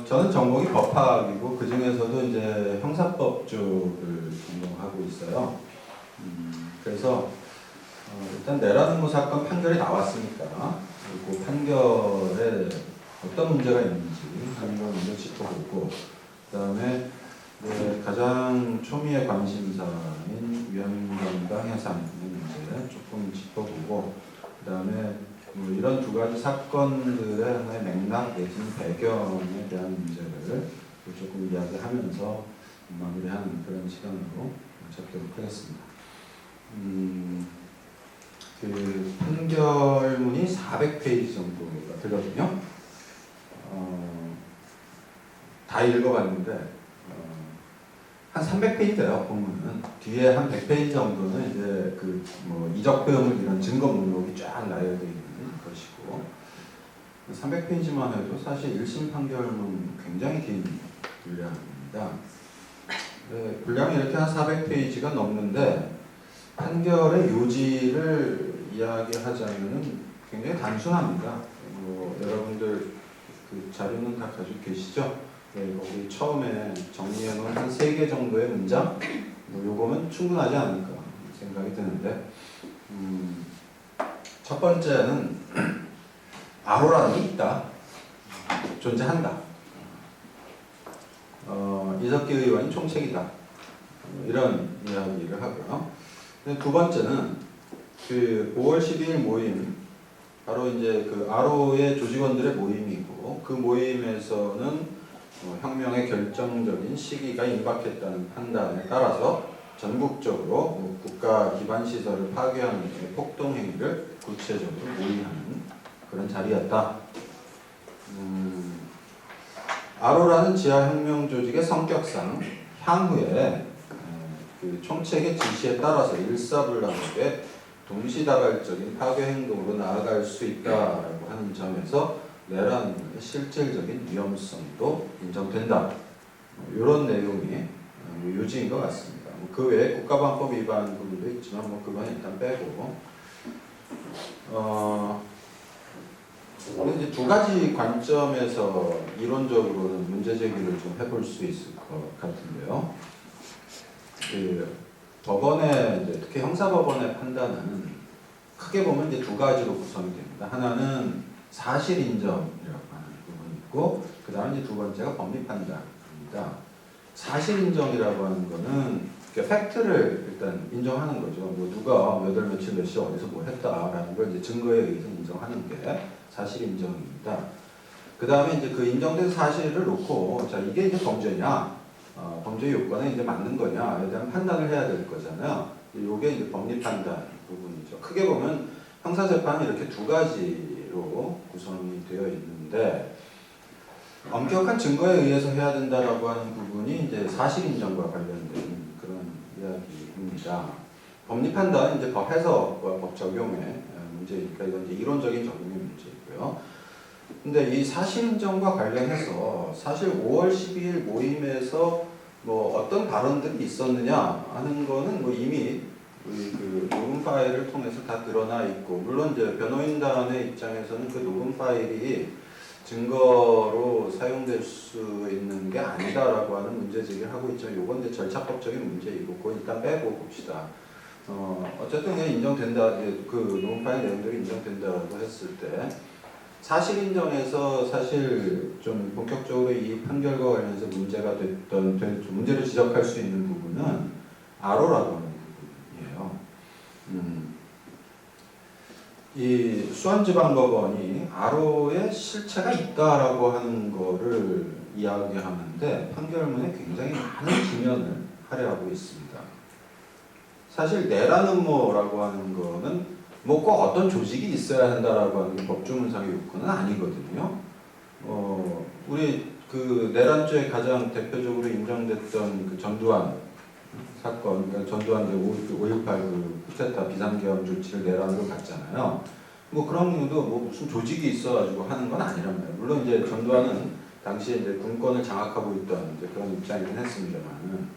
저는 전공이 법학이고 그 중에서도 이제 형사법 쪽을 전공하고 있어요. 그래서 일단 내란음모 사건 판결이 나왔으니까 그 판결에 어떤 문제가 있는지 하는 걸 먼저 짚어보고, 그 다음에 가장 초미의 관심사인 위헌경과 해상의 문제 조금 짚어보고, 그 다음에 이런 두 가지 사건들의 하나의 맥락 내지는 배경에 대한 문제를 조금 이야기하면서 마무리하는 그런 시간으로 잡도록 하겠습니다. 그 판결문이 400페이지 정도가 되거든요. 다 읽어봤는데 한 300페이지 돼요. 본문은 뒤에 한 100페이지 정도는 이제 그 이적표물 이런 증거 목록이 쫙 나열되어 있는 것이고, 300페이지만 해도 사실 1심 판결문 굉장히 긴 분량입니다. 분량이 이렇게 한 400페이지가 넘는데 판결의 요지를 이야기하자면은 굉장히 단순합니다. 여러분들 그 자료는 다 가지고 계시죠? 거기 처음에 정리해놓은 한 3개 정도의 문장, 요거면 충분하지 않을까 생각이 드는데, 첫 번째는 아로라는 게 있다, 존재한다. 이석기 의원이 총책이다. 이런 이야기를 하고요. 두 번째는 그 5월 12일 모임, 바로 이제 그 아로의 조직원들의 모임이고, 그 모임에서는 혁명의 결정적인 시기가 임박했다는 판단에 따라서 전국적으로 국가 기반 시설을 파괴하는 폭동 행위를 구체적으로 모의하는 그런 자리였다. 아로라는 지하혁명 조직의 성격상 향후에 그 총책의 지시에 따라서 일사불란하게 동시다발적인 파괴 행동으로 나아갈 수 있다라고 하는 점에서 내란의 실질적인 위험성도 인정된다. 이런 내용이 요지인 것 같습니다. 그 외에 국가방법 위반 부분도 있지만 그건 일단 빼고, 이제 두 가지 관점에서 이론적으로는 문제 제기를 좀 해볼 수 있을 것 같은데요. 그 법원의 특히 형사법원의 판단은 크게 보면 이제 두 가지로 구성이 됩니다. 하나는 사실 인정이라고 하는 부분이 있고, 그 다음 이제 두 번째가 법리 판단입니다. 사실 인정이라고 하는 거는 팩트를 일단 인정하는 거죠. 누가 몇 월 며칠 몇 시 어디서 뭐 했다라는 걸 이제 증거에 의해서 인정하는 게 사실 인정입니다. 그 다음에 이제 그 인정된 사실을 놓고, 자, 이게 이제 범죄냐, 범죄 요건에 이제 맞는 거냐에 대한 판단을 해야 될 거잖아요. 이게 이제 법리 판단 부분이죠. 크게 보면 형사재판은 이렇게 두 가지로 구성이 되어 있는데, 엄격한 증거에 의해서 해야 된다라고 하는 부분이 이제 사실 인정과 관련된 그런 이야기입니다. 법리 판단은 이제 법 해석과 법 적용의 문제니까 이건 이제 이론적인 적용의 문제이고요. 근데 이 사실 인정과 관련해서 사실 5월 12일 모임에서 어떤 발언들이 있었느냐 하는 거는 이미 그 녹음 파일을 통해서 다 드러나 있고, 물론 이제 변호인단의 입장에서는 그 녹음 파일이 증거로 사용될 수 있는 게 아니다라고 하는 문제 제기를 하고 있지만, 요건 이제 절차법적인 문제이고, 그건 일단 빼고 봅시다. 어쨌든 인정된다, 그 녹음 파일 내용들이 인정된다고 했을 때, 사실 인정에서 사실 좀 본격적으로 이 판결과 관련해서 문제가 문제를 지적할 수 있는 부분은 아로라고 하는 부분이에요. 이 수원지방법원이 아로의 실체가 있다라고 하는 거를 이야기하는데 판결문에 굉장히 많은 기면을 할애하고 있습니다. 사실 내란음모라고 하는 거는 꼭 어떤 조직이 있어야 한다라고 하는 게 법조문상의 요건은 아니거든요. 우리 그 내란죄에 가장 대표적으로 인정됐던 그 전두환 사건, 그러니까 전두환 5.18 그 쿠데타 비상계엄 조치를 내란으로 갔잖아요. 그런 경우도 무슨 조직이 있어가지고 하는 건 아니란 말이에요. 물론 이제 전두환은 당시에 이제 군권을 장악하고 있던 이제 그런 입장이긴 했습니다만,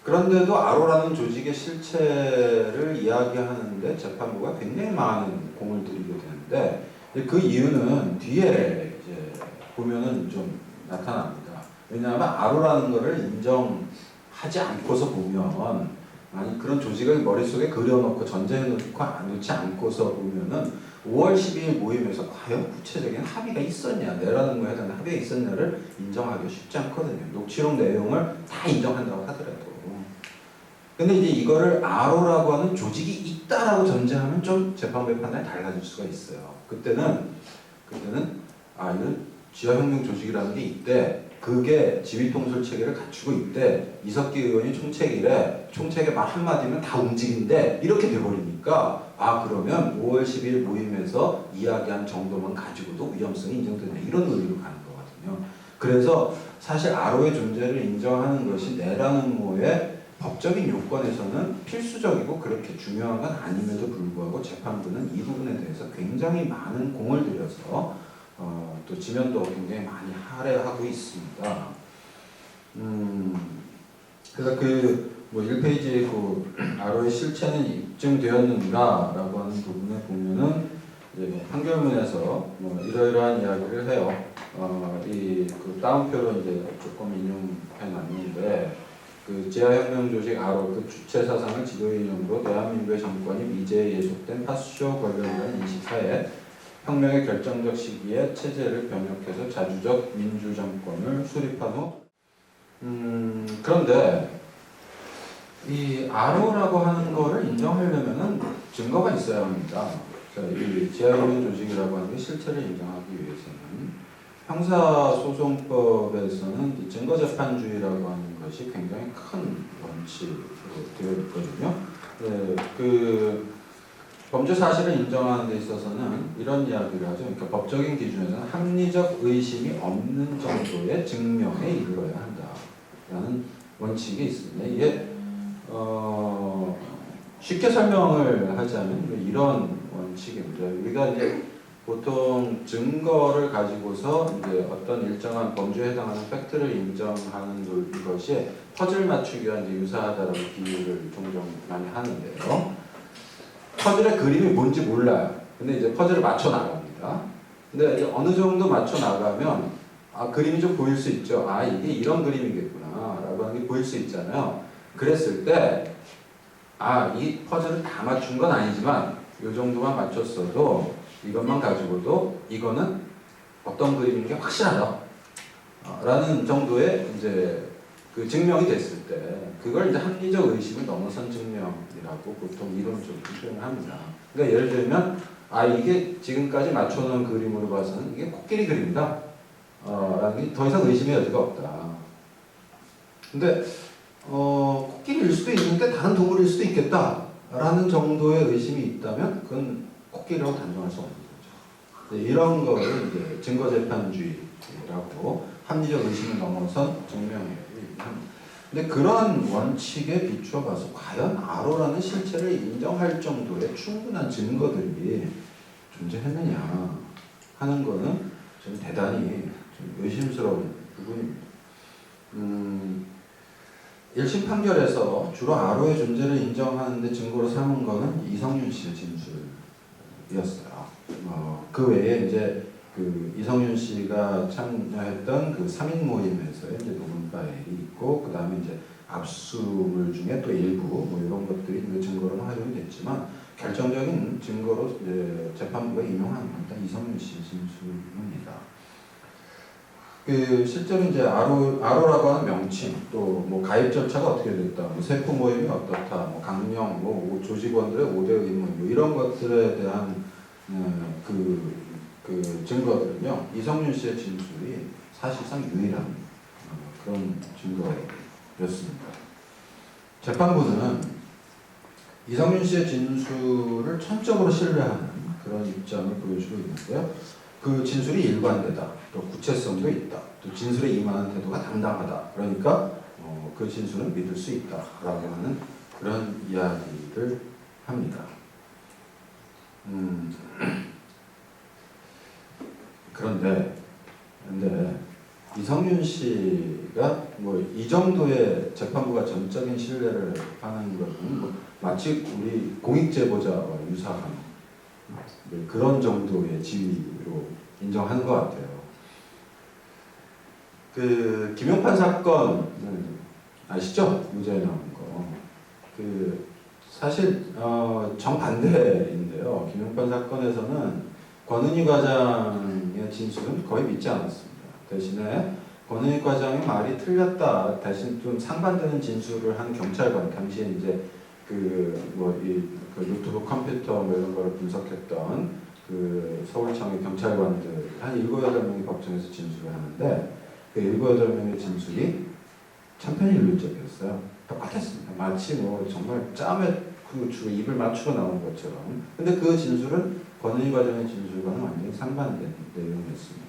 그런데도 아로라는 조직의 실체를 이야기하는데 재판부가 굉장히 많은 공을 들이게 되는데, 그 이유는 뒤에 이제 보면은 좀 나타납니다. 왜냐하면 아로라는 것을 인정하지 않고서 보면, 아니 그런 조직을 머릿속에 그려놓고 전제해 놓지 않고서 보면은 5월 12일 모임에서 과연 구체적인 합의가 있었냐, 내라는 거에 대한 합의가 있었냐를 인정하기 쉽지 않거든요. 녹취록 내용을 다 인정한다고 하더라도. 근데 이제 이거를 아로라고 하는 조직이 있다라고 전제하면 좀 재판부의 판단이 달라질 수가 있어요. 그때는 이건 지하혁명 조직이라는 게 있대. 그게 지휘통솔 체계를 갖추고 있대. 이석기 의원이 총책이래. 총책의 말 한마디면 다 움직인대. 이렇게 돼버리니까 그러면 5월 10일 모임에서 이야기한 정도만 가지고도 위험성이 인정되네. 이런 논리로 가는 거거든요. 그래서 사실 아로의 존재를 인정하는 것이 내라는 뭐의 법적인 요건에서는 필수적이고 그렇게 중요한 건 아님에도 불구하고 재판부는 이 부분에 대해서 굉장히 많은 공을 들여서 또 지면도 굉장히 많이 할애하고 있습니다. 그래서 뭐 1페이지에 그 아로의 실체는 입증되었는가라고 하는 부분에 보면은 이제 판결문에서 뭐 이러이러한 이야기를 해요. 그 다운표로 이제 조금 인용해 놨는데, 그 지하혁명 조직 아로 그 주체 사상을 지도 이념으로 대한민국의 정권이 미제에 예속된 파쇼 권력이라는 인식하에 혁명의 결정적 시기에 체제를 변혁해서 자주적 민주정권을 수립한 후 그런데 이 아로라고 하는 거를 인정하려면은 증거가 있어야 합니다. 이 지하혁명 조직이라고 하는 게 실체를 인정하기 위해서는 형사소송법에서는 증거재판주의라고 하는 것이 굉장히 큰 원칙으로 되어 있거든요. 그 범죄 사실을 인정하는 데 있어서는 이런 이야기를 하죠. 그러니까 법적인 기준에서는 합리적 의심이 없는 정도의 증명에 이르러야 한다라는 원칙이 있습니다. 이게 쉽게 설명을 하자면 이런 원칙입니다. 우리가 이제 보통 증거를 가지고서 이제 어떤 일정한 범죄에 해당하는 팩트를 인정하는 것이 퍼즐 맞추기와 이제 유사하다라고 비유를 종종 많이 하는데요. 퍼즐의 그림이 뭔지 몰라요. 근데 이제 퍼즐을 맞춰 나갑니다. 근데 이제 어느 정도 맞춰 나가면 그림이 좀 보일 수 있죠. 이게 이런 그림이겠구나라고 하는 게 보일 수 있잖아요. 그랬을 때 이 퍼즐을 다 맞춘 건 아니지만 이 정도만 맞췄어도 이것만 가지고도 이거는 어떤 그림인 게 확실하다 라는 정도의 이제 그 증명이 됐을 때 그걸 이제 합리적 의심을 넘어선 증명이라고 보통 이론적으로 표현을 합니다. 그러니까 예를 들면 이게 지금까지 맞춰놓은 그림으로 봐서는 이게 코끼리 그림이다 라는 게 더 이상 의심의 여지가 없다. 근데 코끼리일 수도 있는데 다른 동물일 수도 있겠다 라는 정도의 의심이 있다면 그건 코끼리라고 단정할 수 없는 거죠. 이런 거를 이제 증거재판주의라고 합리적 의심을 넘어선 증명이라고 얘기합니다. 근데 그런 원칙에 비추어 봐서 과연 아로라는 실체를 인정할 정도의 충분한 증거들이 존재했느냐 하는 거는 좀 대단히 좀 의심스러운 부분입니다. 1심 판결에서 주로 아로의 존재를 인정하는 데 증거로 삼은 거는 이성윤 씨의 진술이었어요. 그 외에 이제 그 이성윤 씨가 참여했던 그 3인 모임에서 이제 녹음 파일이 있고, 그 다음에 이제 압수물 중에 또 일부 뭐 이런 것들이 이제 증거로 활용이 됐지만, 결정적인 증거로 이제 재판부가 인용하는 겁니다. 이성윤 씨의 진술입니다. 실제로 이제 아로라고 하는 명칭, 또 뭐 가입 절차가 어떻게 됐다, 뭐 세포 모임이 어떻다, 뭐 강령, 뭐 조직원들의 5대 의문, 뭐 이런 것들에 대한 그 증거들은요, 이성윤 씨의 진술이 사실상 유일한 그런 증거였습니다. 재판부는 이성윤 씨의 진술을 전적으로 신뢰하는 그런 입장을 보여주고 있는데요. 그 진술이 일관되다, 또 구체성도 있다, 또 진술에 임하는 태도가 당당하다. 그러니까 그 진술은 믿을 수 있다라고 하는 그런 이야기를 합니다. 그런데 이성윤 씨가 뭐 이 정도의 재판부가 전적인 신뢰를 하는 것은 뭐 마치 우리 공익제보자와 유사한 그런 정도의 지위로 인정하는 것 같아요. 그 김용판 사건 아시죠? 무죄 나온 거. 그 사실 정반대인데요. 김용판 사건에서는 권은희 과장의 진술은 거의 믿지 않았습니다. 대신에 권은희 과장의 말이 틀렸다. 대신 좀 상반되는 진술을 한 경찰관, 당시에 이제 그 노트북 컴퓨터 뭐 이런 거를 분석했던 그 서울청의 경찰관들 한 7, 8명이 법정에서 진술을 하는데 그 7, 8명의 진술이 천편일률적이었어요. 똑같았습니다. 마치 뭐 정말 짬에 그 주로 입을 맞추고 나온 것처럼. 근데 그 진술은 권은희 과장의 진술과는 완전히 상반된 내용이었습니다.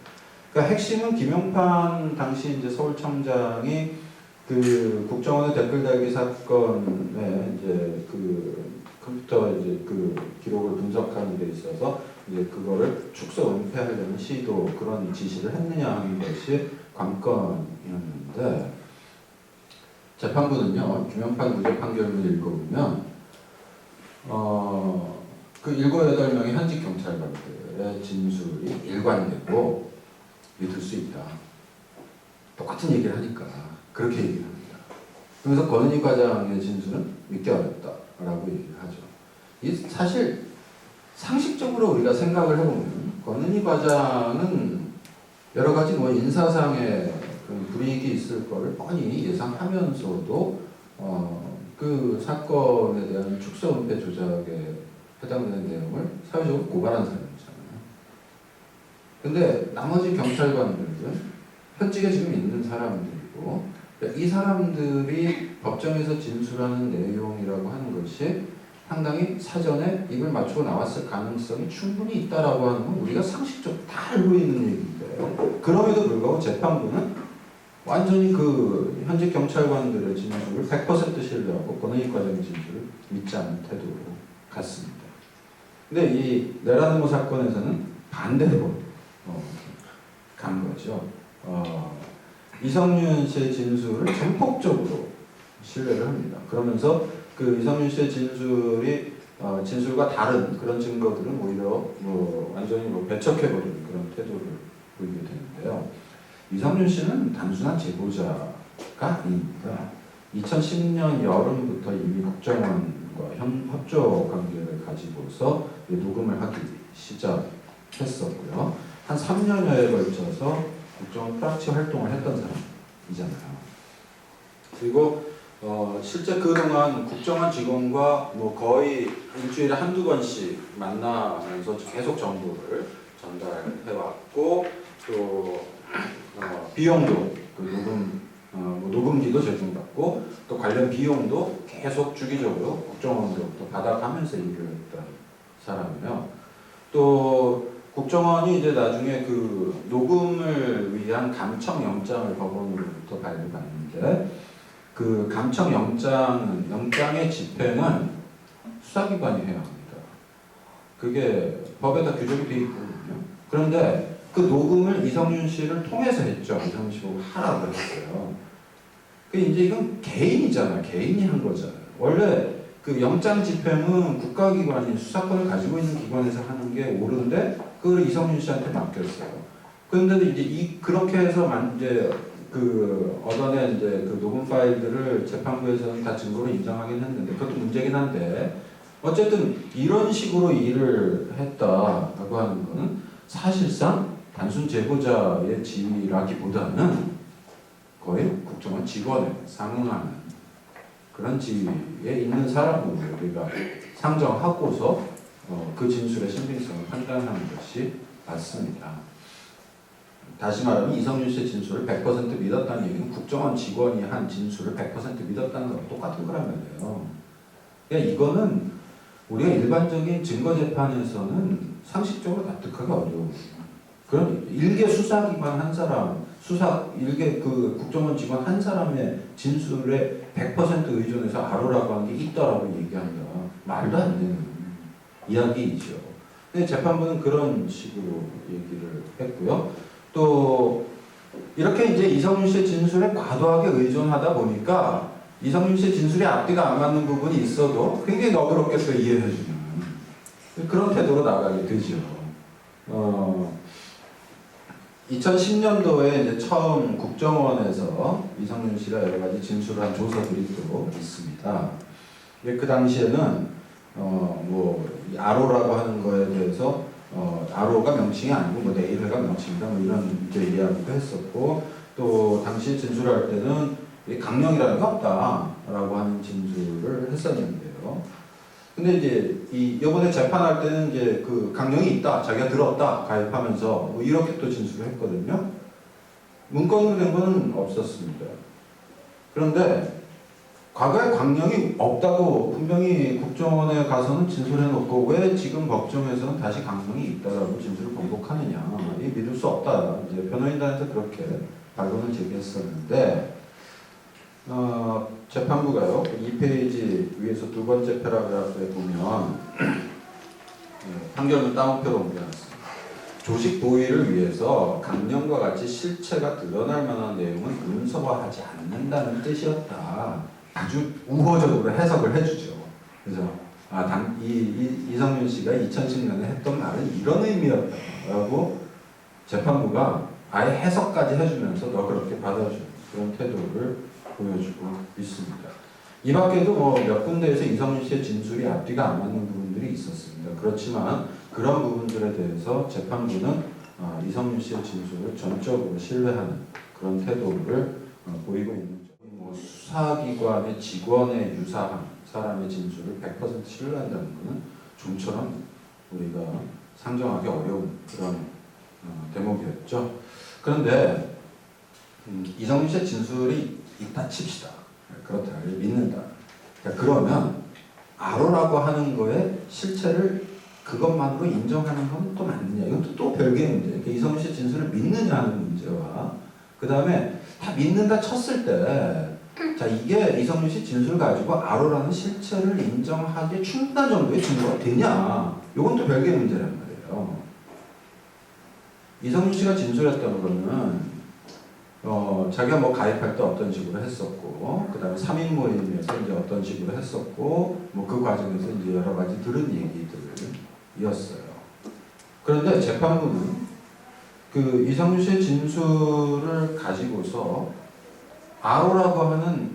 그러니까 핵심은 김용판 당시 이제 서울청장이 그 국정원의 댓글 달기 사건에 이제 그 컴퓨터 이제 그 기록을 분석하는 데 있어서 이제 그거를 축소 은폐하려는 시도 그런 지시를 했느냐 하는 것이 관건이었는데 재판부는요 김용판 무죄 판결문을 읽어보면 그 7, 8명의 현직 경찰관들의 진술이 일관되고 믿을 수 있다. 똑같은 얘기를 하니까 그렇게 얘기를 합니다. 그래서 권은희 과장의 진술은 믿기 어렵다라고 얘기를 하죠. 이 사실 상식적으로 우리가 생각을 해보면 권은희 과장은 여러 가지 뭐 인사상의 그런 불이익이 있을 거를 뻔히 예상하면서도 그 사건에 대한 축소 은폐 조작에 해당되는 내용을 사회적으로 고발한 사람이잖아요. 근데 나머지 경찰관들은 현직에 지금 있는 사람들이고 이 사람들이 법정에서 진술하는 내용이라고 하는 것이 상당히 사전에 입을 맞추고 나왔을 가능성이 충분히 있다라고 하는 건 우리가 상식적으로 다 알고 있는 얘기인데 그럼에도 불구하고 재판부는 완전히 그 현직 경찰관들의 진술을 100% 신뢰하고 권은희 과장의 진술을 믿지 않는 태도로 갔습니다. 근데 이 내란음모 사건에서는 반대로 간 거죠. 이성윤 씨의 진술을 전폭적으로 신뢰를 합니다. 그러면서 그 이성윤 씨의 진술이 진술과 다른 그런 증거들은 오히려 뭐 완전히 뭐 배척해버리는 그런 태도를 보이게 되는데요. 이성윤 씨는 단순한 제보자가 아닙니다. 2010년 여름부터 이미 국정원과 협조 관계를 가지고서 녹음을 하기 시작했었고요. 한 3년여에 걸쳐서 국정원 프락치 활동을 했던 사람이잖아요. 그리고 실제 그동안 국정원 직원과 뭐 거의 일주일에 한두 번씩 만나면서 계속 정보를 전달해왔고 또 비용도 그 녹음기도 제공받고 또 관련 비용도 계속 주기적으로 국정원으로부터 받아가면서 일을 했던 사람이에요. 또 국정원이 이제 나중에 그 녹음을 위한 감청영장을 법원으로부터 발부받는데 그 감청영장의 집행은 수사기관이 해야 합니다. 그게 법에다 규정이 되어 있거든요. 그런데 그 녹음을 이성윤 씨를 통해서 했죠. 이성윤 씨 보고 하라고 했어요. 그 이제 이건 개인이잖아요. 개인이 한 거잖아요. 원래 그 영장 집행은 국가기관인 수사권을 가지고 있는 기관에서 하는 게 옳은데 그걸 이성윤 씨한테 맡겼어요. 그런데도 이제 그렇게 해서 이제 그 얻어낸 이제 그 녹음 파일들을 재판부에서는 다 증거로 인정하긴 했는데 그것도 문제긴 한데 어쨌든 이런 식으로 일을 했다라고 하는 거는 사실상 단순 제보자의 지위라기보다는 거의 국정원 직원에 상응하는 그런 지위에 있는 사람으로 우리가 상정하고서 그 진술의 신빙성을 판단하는 것이 맞습니다. 다시 말하면 이성윤 씨의 진술을 100% 믿었다는 얘기는 국정원 직원이 한 진술을 100% 믿었다는 거랑 똑같은 거란 말이에요. 그러니까 이거는 우리가 일반적인 증거재판에서는 상식적으로 납득하기 어려운 그런 일개 수사기관 한 사람, 일개 그 국정원 직원 한 사람의 진술에 100% 의존해서 아로라고 하는 게 있다라고 얘기한다. 말도 안 되는 이야기이죠. 근데 재판부는 그런 식으로 얘기를 했고요. 또 이렇게 이제 이성윤 씨의 진술에 과도하게 의존하다 보니까 이성윤 씨의 진술이 앞뒤가 안 맞는 부분이 있어도 굉장히 너그럽게 또 이해해주는 그런 태도로 나가게 되죠. 2010년도에 이제 처음 국정원에서 이성윤 씨가 여러 가지 진술한 조서들이 또 있습니다. 근데 그 당시에는 이 아로라고 하는 거에 대해서 아로가 명칭이 아니고 뭐 내일회가 명칭이다 뭐 이런 이제 이야기도 했었고, 또 당시 진술할 때는 강령이라는 게 없다라고 하는 진술을 했었는데요. 근데 이제 이번에 재판할 때는 이제 그 강령이 있다, 자기가 들었다, 가입하면서 뭐 이렇게 또 진술을 했거든요. 문건으로 된 거는 없었습니다. 그런데 과거에 강령이 없다고 분명히 국정원에 가서는 진술해놓고 왜 지금 법정에서는 다시 강령이 있다라고 진술을 번복하느냐, 이 믿을 수 없다. 이제 변호인단에서 그렇게 발언을 제기했었는데, 재판부가요, 2페이지 위에서 두 번째 패러그래프에 보면 판결문 따옴표로 옮겨놨습니다. 조직 보위를 위해서 강령과 같이 실체가 드러날 만한 내용은 문서화하지 않는다는 뜻이었다. 아주 우호적으로 해석을 해주죠. 그래서 이성윤 씨가 2010년에 했던 말은 이런 의미였다라고 재판부가 아예 해석까지 해주면서 너 그렇게 받아주는 그런 태도를 보여주고 있습니다. 이 밖에도 몇 군데에서 이성윤 씨의 진술이 앞뒤가 안 맞는 부분들이 있었습니다. 그렇지만 그런 부분들에 대해서 재판부는 이성윤 씨의 진술을 전적으로 신뢰하는 그런 태도를 보이고 있는 점. 수사기관의 직원의 유사한 사람의 진술을 100% 신뢰한다는 것은 좀처럼 우리가 상정하기 어려운 그런 대목이었죠. 그런데 이성윤 씨의 진술이 있다 칩시다. 그렇다. 믿는다. 그러면 아로라고 하는 거에 실체를 그것만으로 인정하는 건 또 맞느냐. 이건 또 별개의 문제. 이성윤 씨의 진술을 믿느냐 하는 문제와 그 다음에 다 믿는다 쳤을 때 자, 이게 이성윤 씨 진술을 가지고 아로라는 실체를 인정하기에 충분한 정도의 증거가 되냐. 이건 또 별개의 문제란 말이에요. 이성윤 씨가 진술했던 거는 자기가 뭐 가입할 때 어떤 식으로 했었고, 그 다음에 3인 모임에서 이제 어떤 식으로 했었고, 뭐 그 과정에서 이제 여러 가지 들은 얘기들이었어요. 그런데 재판부는 그 이성윤 씨의 진술을 가지고서 아로라고 하는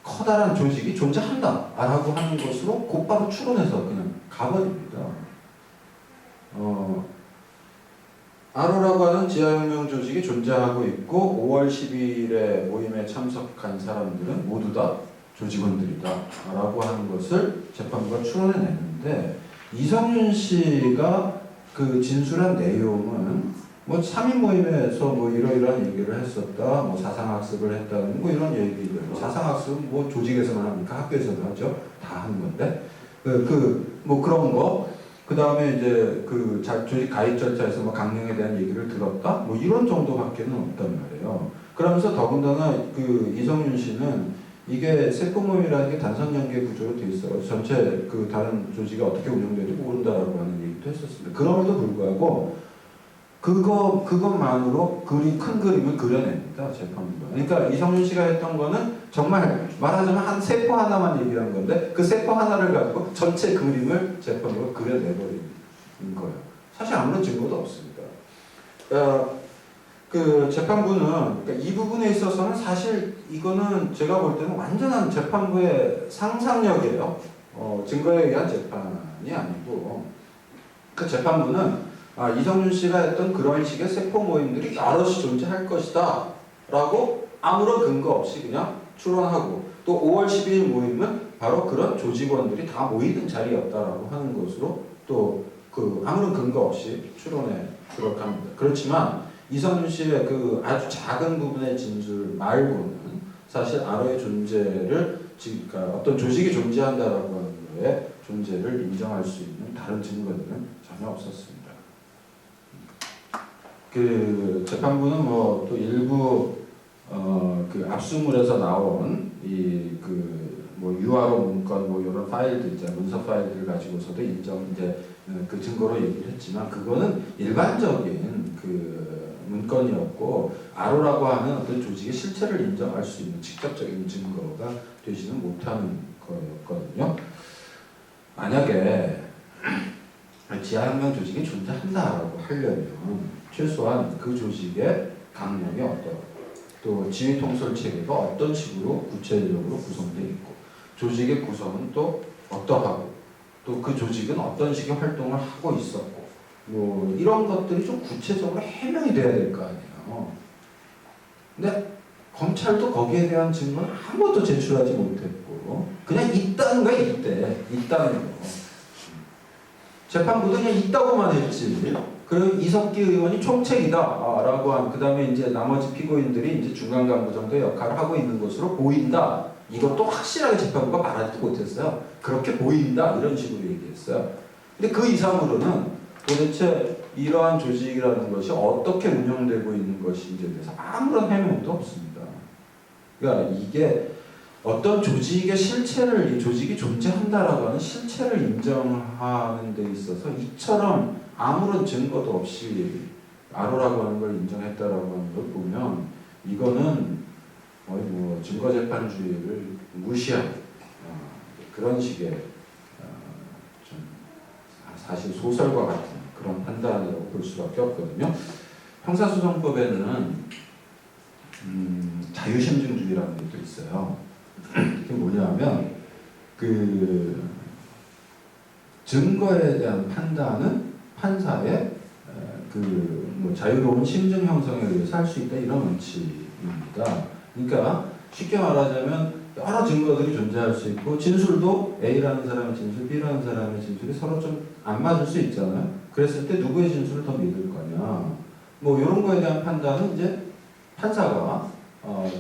커다란 조직이 존재한다라고 하는 것으로 곧바로 추론해서 그냥 가버립니다. 아로라고 하는 지하혁명 조직이 존재하고 있고 5월 10일에 모임에 참석한 사람들은 모두 다 조직원들이다 라고 하는 것을 재판부가 추론해냈는데, 이성윤 씨가 그 진술한 내용은 뭐 3인 모임에서 뭐 이러이러한 얘기를 했었다, 뭐 사상학습을 했다는 뭐 이런 얘기들. 사상학습은 뭐 조직에서만 합니까? 학교에서도 하죠. 다 하는 건데 뭐 그런 거. 그 다음에 이제 그 조직 가입 절차에서 뭐 강령에 대한 얘기를 들었다, 뭐 이런 정도밖에는 없단 말이에요. 그러면서 더군다나 그 이성윤 씨는 이게 세포모임이라는 게 단선 연계 구조로 돼 있어요. 전체 그 다른 조직이 어떻게 운영되는지 모른다라고 하는 얘기도 했었습니다. 그럼에도 불구하고 그것만으로 큰 그림을 그려냅니다, 재판부가. 그러니까 이성윤 씨가 했던 거는 정말 말하자면 한 세포 하나만 얘기한 건데, 그 세포 하나를 가지고 전체 그림을 재판부가 그려내버리는 거예요. 사실 아무런 증거도 없습니다. 그 재판부는 그러니까 이 부분에 있어서는 사실 이거는 제가 볼 때는 완전한 재판부의 상상력이에요. 증거에 의한 재판이 아니고, 그 재판부는 이성윤 씨가 했던 그런 식의 세포 모임들이 여럿이 존재할 것이다 라고 아무런 근거 없이 그냥 추론하고, 또 5월 12일 모임은 바로 그런 조직원들이 다 모이던 자리였다라고 하는 것으로 또 그 아무런 근거 없이 추론에 들어갑니다. 그렇지만 이성윤 씨의 그 아주 작은 부분의 진술 말고는 사실 아로의 존재를, 그러니까 어떤 조직이 존재한다라고 하는 거에 존재를 인정할 수 있는 다른 증거들은 전혀 없었습니다. 그 재판부는 뭐 또 일부 그 압수물에서 나온 뭐 유아로 문건 뭐 이런 파일들 있잖아요. 문서 파일들 가지고서도 이제 그 증거로 얘기를 했지만, 그거는 일반적인 그 문건이었고 아로라고 하는 어떤 조직의 실체를 인정할 수 있는 직접적인 증거가 되지는 못하는 거였거든요. 만약에 지하혁명 조직이 존재한다라고 하려면 최소한 그 조직의 강령이 또 지휘 통솔 체계가 어떤 식으로 구체적으로 구성되어 있고 조직의 구성은 또 어떠하고 또 그 조직은 어떤 식의 활동을 하고 있었고 뭐 이런 것들이 좀 구체적으로 해명이 돼야 될 거 아니에요. 근데 검찰도 거기에 대한 증거는 아무것도 제출하지 못했고 그냥 있다는 거야. 있다는 거. 재판부도 그냥 있다고만 했지. 그리고 이석기 의원이 총책이다라고 한 그다음에 이제 나머지 피고인들이 이제 중간 간부 정도의 역할을 하고 있는 것으로 보인다. 이것도 확실하게 재판부가 말하지도 못했어요. 그렇게 보인다 이런 식으로 얘기했어요. 근데 그 이상으로는 도대체 이러한 조직이라는 것이 어떻게 운영되고 있는 것인지에 대해서 아무런 해명도 없습니다. 그러니까 이게 어떤 조직의 실체를 이 조직이 존재한다라고 하는 실체를 인정하는 데 있어서 이처럼 아무런 증거도 없이 아로라고 하는 걸 인정했다라고 하는 걸 보면 이거는 거의 뭐 증거재판주의를 무시한 그런 식의 좀 사실 소설과 같은 그런 판단이라고 볼 수밖에 없거든요. 형사소송법에는 자유심증주의라는 게 또 있어요. 그게 뭐냐면 그 증거에 대한 판단은 판사의 뭐 자유로운 심증 형성에 의해서 할 수 있다 이런 원칙입니다. 그러니까 쉽게 말하자면 여러 증거들이 존재할 수 있고 진술도 A라는 사람의 진술, B라는 사람의 진술이 서로 좀 안 맞을 수 있잖아요. 그랬을 때 누구의 진술을 더 믿을 거냐 뭐 이런 거에 대한 판단은 이제 판사가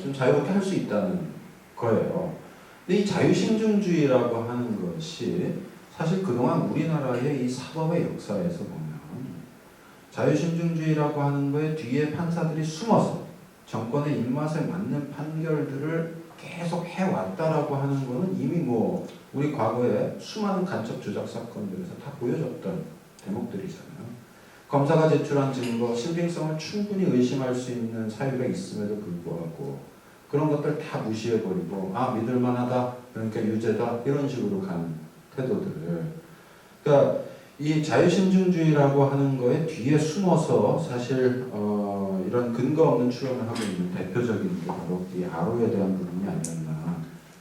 좀 자유롭게 할 수 있다는 거예요. 근데 이 자유심증주의라고 하는 것이 사실 그동안 우리나라의 이 사법의 역사에서 보면 자유심증주의라고 하는 거에 뒤에 판사들이 숨어서 정권의 입맛에 맞는 판결들을 계속 해왔다라고 하는 거는 이미 뭐 우리 과거에 수많은 간첩 조작 사건들에서 다 보여줬던 대목들이잖아요. 검사가 제출한 증거, 신빙성을 충분히 의심할 수 있는 사유가 있음에도 불구하고 그런 것들 다 무시해버리고 믿을만하다, 그러니까 유죄다 이런 식으로 가는 태도들을 그러니까 이 자유심증주의라고 하는 거에 뒤에 숨어서 사실 이런 근거 없는 추론을 하고 있는 대표적인 게 바로 이 아로에 대한 부분이 아니었나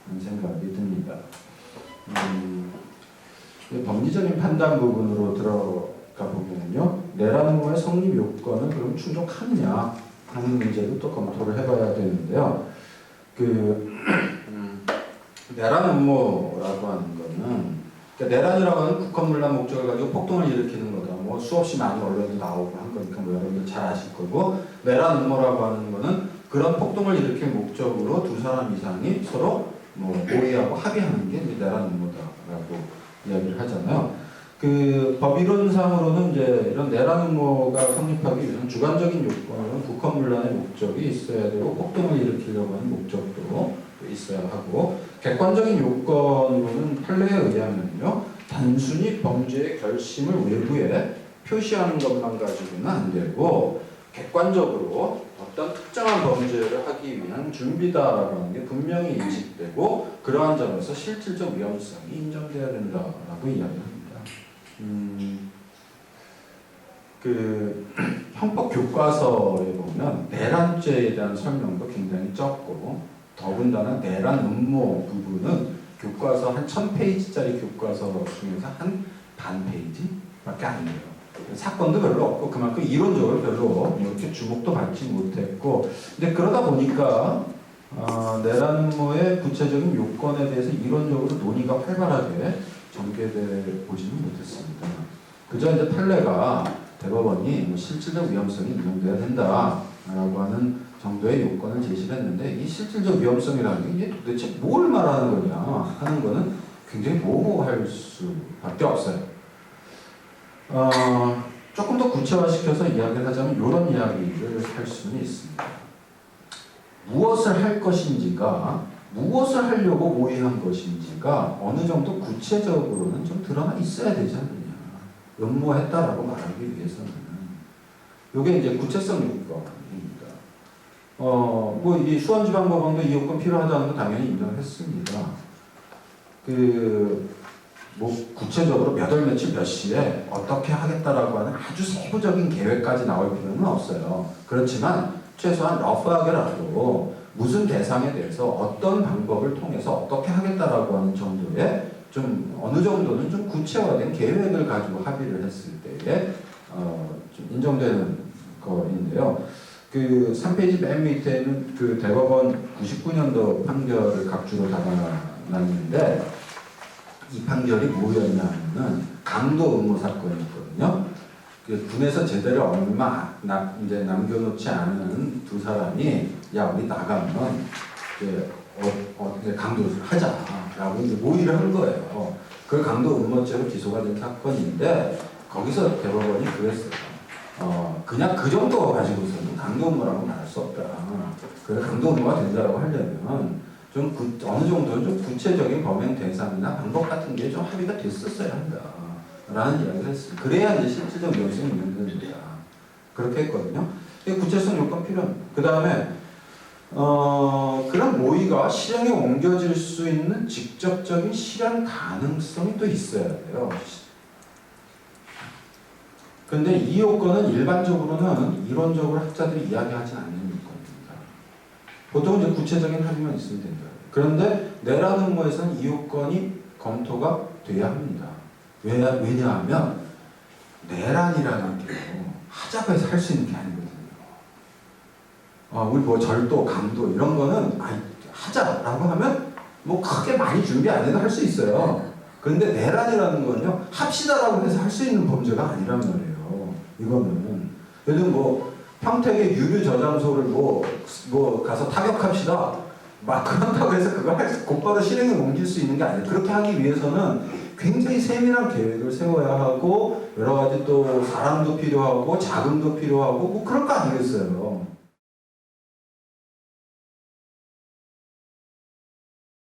하는 생각이 듭니다. 법리적인 판단 부분으로 들어가 보면요, 내란 음모의 성립 요건은 그럼 충족하느냐 하는 문제도 또 검토를 해봐야 되는데요. 내란 음모라고 하는 거는 그러니까 내란이라고 하는 국헌문란 목적을 가지고 폭동을 일으키는 거다. 뭐 수없이 많이 언론도 나오고 한 거니까 뭐 여러분들 잘 아실 거고 내란 음모라고 하는 거는 그런 폭동을 일으킬 목적으로 두 사람 이상이 서로 뭐 모의하고 합의하는 게 이제 내란 음모다라고 이야기를 하잖아요. 그 법이론상으로는 이제 이런 내란 음모가 성립하기 위해서는 주관적인 요건은 국헌문란의 목적이 있어야 되고 폭동을 일으키려고 하는 목적도 있어야 하고 객관적인 요건으로는 판례에 의하면요 단순히 범죄의 결심을 외부에 표시하는 것만 가지고는 안 되고 객관적으로 어떤 특정한 범죄를 하기 위한 준비다라고 하는 게 분명히 인식되고 그러한 점에서 실질적 위험성이 인정돼야 된다라고 이야기합니다. 그 형법 교과서에 보면 내란죄에 대한 설명도 굉장히 적고 더군다나 내란 음모 부분은 교과서 한 1000페이지짜리 교과서 중에서 한 반 페이지밖에 안 돼요. 사건도 별로 없고 그만큼 이론적으로 별로 이렇게 주목도 받지 못했고 근데 그러다 보니까 내란 음모의 구체적인 요건에 대해서 이론적으로 논의가 활발하게 전개돼 보지는 못했습니다. 그저 이제 판례가 대법원이 뭐 실질적 위험성이 인정돼야 된다라고 하는 정도의 요건을 제시를 했는데 이 실질적 위험성이라는 게 이게 도대체 뭘 말하는 거냐 하는 거는 굉장히 모호할 수밖에 없어요. 조금 더 구체화시켜서 이야기를 하자면 이런 이야기를 할 수는 있습니다. 무엇을 할 것인지가 무엇을 하려고 모의한 것인지가 어느 정도 구체적으로는 좀 드러나 있어야 되지 않느냐. 음모했다라고 말하기 위해서는. 이게 이제 구체성 요건입니다. 뭐 이 수원지방법원도 이 요건 필요하다는 거 당연히 인정했습니다. 뭐 구체적으로 몇 월 며칠 몇 시에 어떻게 하겠다라고 하는 아주 세부적인 계획까지 나올 필요는 없어요. 그렇지만 최소한 러프하게라도 무슨 대상에 대해서 어떤 방법을 통해서 어떻게 하겠다라고 하는 정도의 좀 어느 정도는 좀 구체화된 계획을 가지고 합의를 했을 때에 좀 인정되는 거인데요. 그 3페이지 맨 밑에는 그 대법원 99년도 판결을 각주로 담아놨는데 이 판결이 뭐였냐면은 강도 의무 사건이었거든요. 그 군에서 제대를 얼마 이제 남겨놓지 않은 두 사람이 야 우리 나가면 이제 이제 강도를 하자라고 이제 모의를 한 거예요. 그 강도 음모죄로 기소가 된 사건인데 거기서 대법원이 그랬어요. 그냥 그 정도 가지고서는 강도 음모라고 말할 수 없다. 그래 강도 음모가 된다라고 하려면 좀 어느 정도는 좀 구체적인 범행 대상이나 방법 같은 게 좀 합의가 됐었어야 한다. 라는 이야기를 했습니다. 그래야 이제 실질적 위험성이 있는 겁니다. 그렇게 했거든요. 구체성 요건 필요합니다. 그 다음에 그런 모의가 실행에 옮겨질 수 있는 직접적인 실현 가능성이 또 있어야 돼요. 근데 이 요건은 일반적으로는 이론적으로 학자들이 이야기하지 않는 요건입니다. 보통 이제 구체적인 합의만 있으면 된다. 그런데 내란 음모에서는 이 요건이 검토가 돼야 합니다. 왜냐하면 내란이라는 게 하자고 해서 할 수 있는 게 아니거든요. 우리 뭐 절도, 강도 이런 거는 하자라고 하면 뭐 크게 많이 준비 안 해도 할 수 있어요. 그런데 내란이라는 건요 합시다라고 해서 할 수 있는 범죄가 아니란 말이에요. 이거는 예를 들면 뭐 평택의 유류 저장소를 뭐 가서 타격합시다. 막 그런다고 해서 그걸 곧바로 실행에 옮길 수 있는 게 아니에요. 그렇게 하기 위해서는 굉장히 세밀한 계획을 세워야 하고 여러 가지 또 사람도 필요하고 자금도 필요하고 뭐 그럴 거 아니겠어요.